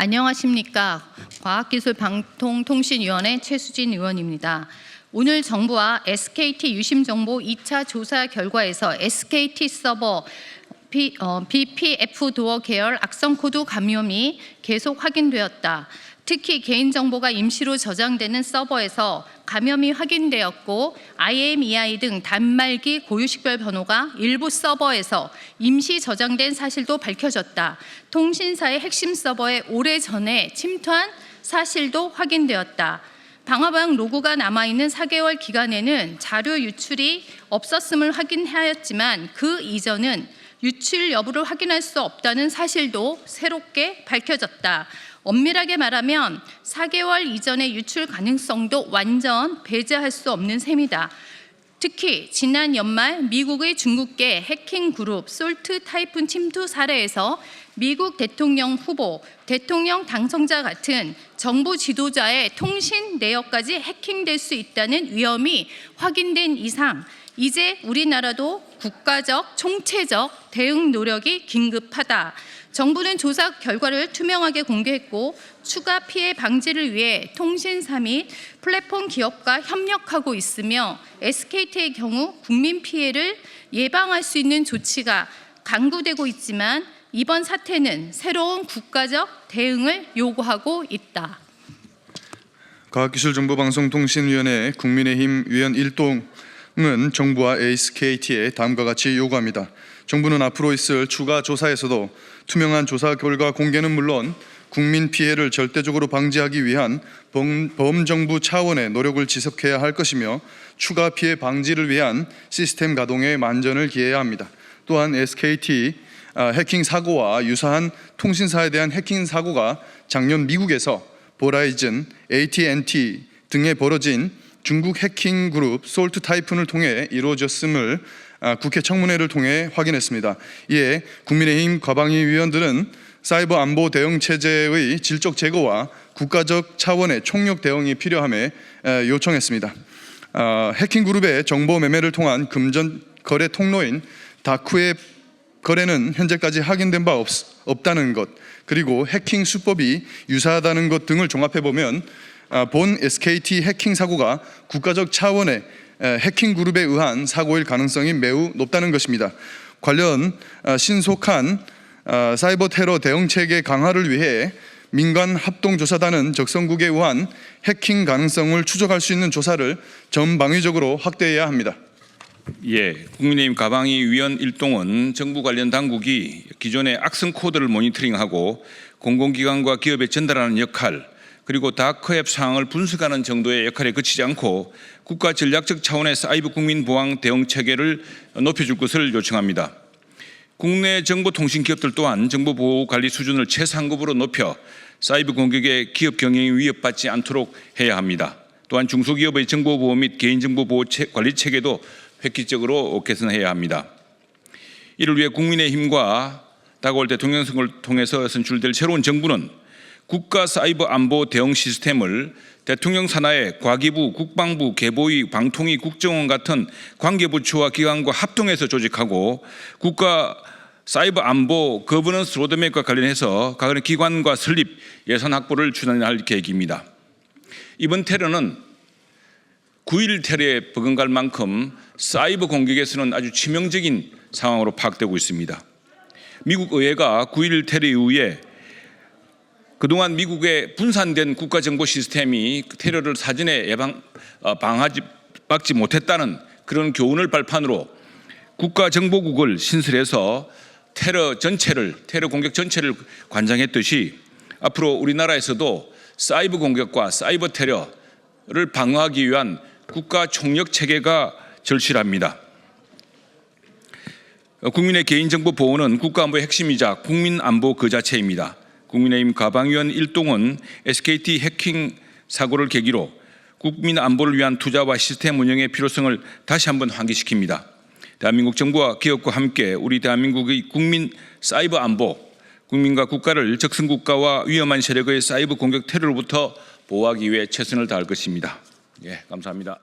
안녕하십니까. 과학기술방통통신위원회 최수진 의원입니다. 오늘 정부와 SKT 유심정보 2차 조사 결과에서 SKT 서버 BPF 도어 계열 악성 코드 감염이 계속 확인되었다. 특히 개인정보가 임시로 저장되는 서버에서 감염이 확인되었고 IMEI 등 단말기 고유식별 번호가 일부 서버에서 임시 저장된 사실도 밝혀졌다. 통신사의 핵심 서버에 오래전에 침투한 사실도 확인되었다. 방화방 로고가 남아있는 4개월 기간에는 자료 유출이 없었음을 확인하였지만 그 이전은 유출 여부를 확인할 수 없다는 사실도 새롭게 밝혀졌다. 엄밀하게 말하면 4개월 이전의 유출 가능성도 완전 배제할 수 없는 셈이다. 특히 지난 연말 미국의 중국계 해킹 그룹 솔트 타이푼 침투 사례에서 미국 대통령 후보, 대통령 당선자 같은 정부 지도자의 통신 내역까지 해킹될 수 있다는 위험이 확인된 이상 이제 우리나라도 국가적, 총체적 대응 노력이 긴급하다. 정부는 조사 결과를 투명하게 공개했고 추가 피해 방지를 위해 통신사 및 플랫폼 기업과 협력하고 있으며 SKT의 경우 국민 피해를 예방할 수 있는 조치가 강구되고 있지만 이번 사태는 새로운 국가적 대응을 요구하고 있다. 과학기술정보방송통신위원회 국민의힘 위원 일동은 정부와 SKT에 다음과 같이 요구합니다. 정부는 앞으로 있을 추가 조사에서도 투명한 조사 결과 공개는 물론 국민 피해를 절대적으로 방지하기 위한 범정부 차원의 노력을 지속해야 할 것이며 추가 피해 방지를 위한 시스템 가동에 만전을 기해야 합니다. 또한 SKT 해킹 사고와 유사한 통신사에 대한 해킹 사고가 작년 미국에서 보라이즌, AT&T 등에 벌어진 중국 해킹 그룹 솔트 타이푼을 통해 이루어졌음을 국회 청문회를 통해 확인했습니다. 이에 국민의힘 과방위 위원들은 사이버 안보 대응 체제의 질적 제고와 국가적 차원의 총력 대응이 필요함에 요청했습니다. 해킹 그룹의 정보 매매를 통한 금전 거래 통로인 다크웹 거래는 현재까지 확인된 바 없다는 것, 그리고 해킹 수법이 유사하다는 것 등을 종합해 보면 본 SKT 해킹 사고가 국가적 차원의 해킹 그룹에 의한 사고일 가능성이 매우 높다는 것입니다. 관련 신속한 사이버 테러 대응 체계 강화를 위해 민간 합동조사단은 적성국에 의한 해킹 가능성을 추적할 수 있는 조사를 전방위적으로 확대해야 합니다. 국민의힘 과방위 위원 일동은 정부 관련 당국이 기존의 악성 코드를 모니터링하고 공공기관과 기업에 전달하는 역할, 그리고 다크웹 상황을 분석하는 정도의 역할에 그치지 않고 국가 전략적 차원의 사이버 국민 보안 대응 체계를 높여줄 것을 요청합니다. 국내 정보통신 기업들 또한 정보 보호 관리 수준을 최상급으로 높여 사이버 공격에 기업 경영이 위협받지 않도록 해야 합니다. 또한 중소기업의 정보보호 및 개인정보 보호 관리 체계도 획기적으로 개선해야 합니다. 이를 위해 국민의힘과 다가올 대통령 선거를 통해서 선출될 새로운 정부는 국가 사이버 안보 대응 시스템을 대통령 산하의 과기부, 국방부, 개보위, 방통위, 국정원 같은 관계부처와 기관과 합동해서 조직하고 국가 사이버 안보 거버넌스 로드맵과 관련해서 각 기관과 설립, 예산 확보를 추진할 계획입니다. 이번 테러는 9.11 테러에 버금갈 만큼 사이버 공격에서는 아주 치명적인 상황으로 파악되고 있습니다. 미국 의회가 9.11 테러 이후에 그동안 미국의 분산된 국가정보 시스템이 테러를 사전에 방지받지 못했다는 그런 교훈을 발판으로 국가정보국을 신설해서 테러 공격 전체를 관장했듯이 앞으로 우리나라에서도 사이버 공격과 사이버 테러를 방어하기 위한 국가 총력 체계가 절실합니다. 국민의 개인정보 보호는 국가안보의 핵심이자 국민안보 그 자체입니다. 국민의힘 과방위원 일동은 SKT 해킹 사고를 계기로 국민 안보를 위한 투자와 시스템 운영의 필요성을 다시 한번 환기시킵니다. 대한민국 정부와 기업과 함께 우리 대한민국의 국민 사이버 안보, 국민과 국가를 적성국가와 위험한 세력의 사이버 공격 테러로부터 보호하기 위해 최선을 다할 것입니다. 감사합니다.